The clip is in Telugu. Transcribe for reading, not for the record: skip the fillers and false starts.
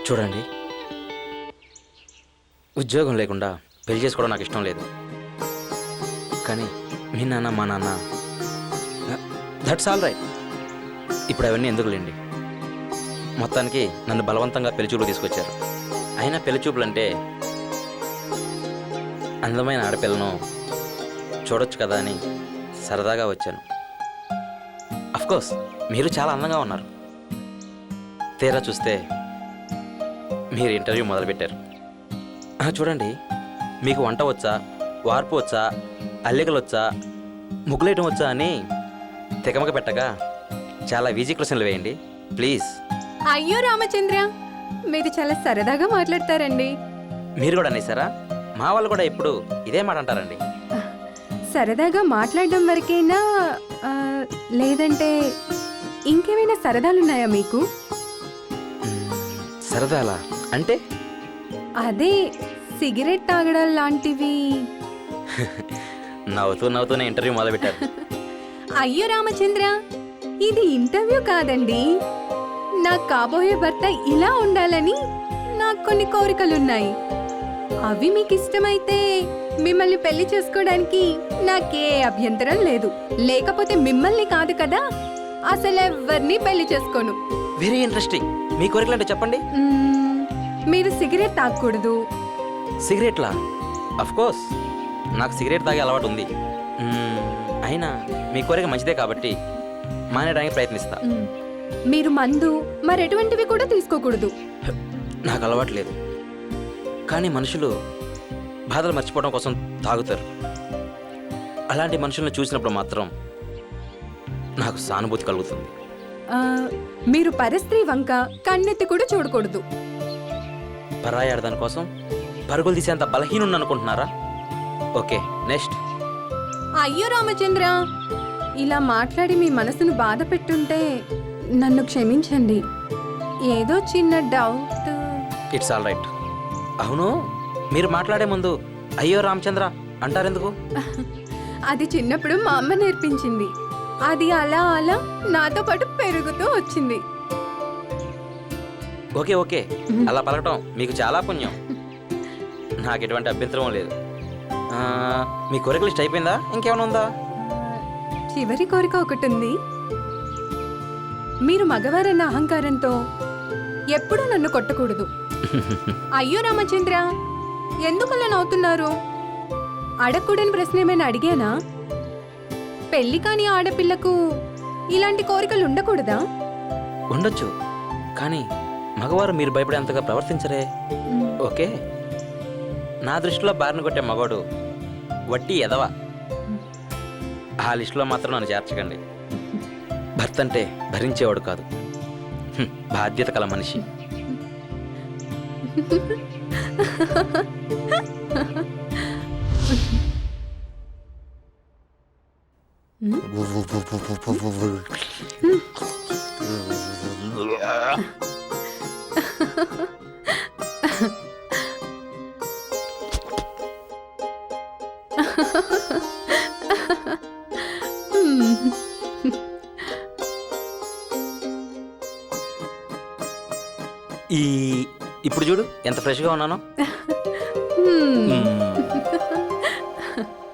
చూడండి, ఉద్యోగం లేకుండా పెళ్లి చేసుకోవడం నాకు ఇష్టం లేదు. కానీ మీ నాన్న మా నాన్న దట్స్ ఆల్ రైట్. ఇప్పుడు అవన్నీ ఎందుకులేండి. మొత్తానికి నన్ను బలవంతంగా పెళ్లి చూపులు తీసుకొచ్చారు. అయినా పెళ్లి చూపులు అంటే అందమైన ఆడపిల్లను చూడొచ్చు కదా అని సరదాగా వచ్చాను. అఫ్కోర్స్ మీరు చాలా అందంగా ఉన్నారు. తీరా చూస్తే మీరు ఇంటర్వ్యూ మొదలుపెట్టారు. చూడండి, మీకు వంట వచ్చా, వార్పు వచ్చా, అల్లికలు వచ్చా, ముగ్గులేయటం వచ్చా అని తెగమక పెట్టగా చాలా ఈజీ క్వశ్చన్లు వేయండి ప్లీజ్. అయ్యో రామచంద్ర, మీరు చాలా సరదాగా మాట్లాడతారండి. మీరు కూడా అనేసారా? మా వాళ్ళు కూడా ఇప్పుడు ఇదే మాట అంటారండి. సరదాగా మాట్లాడడం వరకేనా, లేదంటే ఇంకేమైనా సరదాలున్నాయా మీకు? సరదాలా అంటే? అదే సిగరెట్ తాగడం లాంటివి. నవ్వుతూనే ఇంటర్వ్యూ మొదలుపెట్టారు. అయ్యో రామచంద్ర, ఇది ఇంటర్వ్యూ కాదండి. నా కాబోయే భర్త ఇలా ఉండాలని నాకు కొన్ని కోరికలున్నాయి. అవి మీకు ఇష్టమైతే మిమ్మల్ని పెళ్లి చేసుకోవడానికి నాకే అభ్యంతరం లేదు. లేకపోతే మిమ్మల్ని కాదు కదా, అసలు ఎవరిని పెళ్లి చేసుకోను. Very interesting. మీ కోరికలు అంటే చెప్పండి. మీరు సిగరెట్ తాగకూడదు. సిగరెట్లా? అఫ్కోర్స్ నాకు సిగరెట్ తాగే అలవాటు ఉంది. అయినా మీ కోరిక మంచిదే కాబట్టి మానేయడానికి ప్రయత్నిస్తా. మీరు మందు మరెటువంటివి కూడా తీసుకోకూడదు. నాకు అలవాటు లేదు, కానీ మనుషులు బాధలు మర్చిపోవడం కోసం తాగుతారు. అలాంటి మనుషులను చూసినప్పుడు మాత్రం నాకు సానుభూతి కలుగుతుంది. మీరు పరస్త్రీ వంక కన్నెత్తి కూడా చూడకూడదు. పరాయి ఆడదాని కోసం పరుగులు తీసేంత బలహీనుండి అనుకుంటున్నారా? Okay, next. అయ్యో రామచంద్ర, ఇలా మాట్లాడి మీ మనసును బాధ పెట్టుంటే నన్ను క్షమించండి. ఏదో చిన్న డౌట్. It's all right. అవును, మీరు మాట్లాడే ముందు అయ్యో రామచంద్ర అంటారెందుకు? అది చిన్నప్పుడు మా అమ్మ నేర్పించింది. అది అలా అలా నాతో పాటు పెరుగుతూ వచ్చింది. ఓకే ఓకే, అలా పలకటం మీకు చాలా పుణ్యం. నాకు ఎటువంటి అభ్యంతరం లేదు. మీ కోరిక లిస్ట్ అయిపోయిందా? ఇంకేమైనా ఉందా? చివరి కోరిక ఒకటి ఉంది. మీరు మగవారన్న అహంకారంతో ఎప్పుడూ నన్ను కొట్టకూడదు. అయ్యో రామచంద్ర, ఎందుకలా నవ్వుతున్నారు? అడగకూడని ప్రశ్న ఏమైనా అడిగానా? పెళ్లి కాని ఆడపిల్లకు ఇలాంటి కోరికలు ఉండకూడదా? ఉండొచ్చు, కానీ మగవారు మీరు భయపడేంతగా ప్రవర్తించరే. ఓకే, నా దృష్టిలో బారిన కొట్టే మగవాడు వట్టి ఎదవ. ఆ లిస్టులో మాత్రం నన్ను చేర్చకండి. భర్త అంటే భరించేవాడు కాదు, బాధ్యత కల మనిషి. ఇప్పుడు చూడు ఎంత ఫ్రెష్గా ఉన్నానో.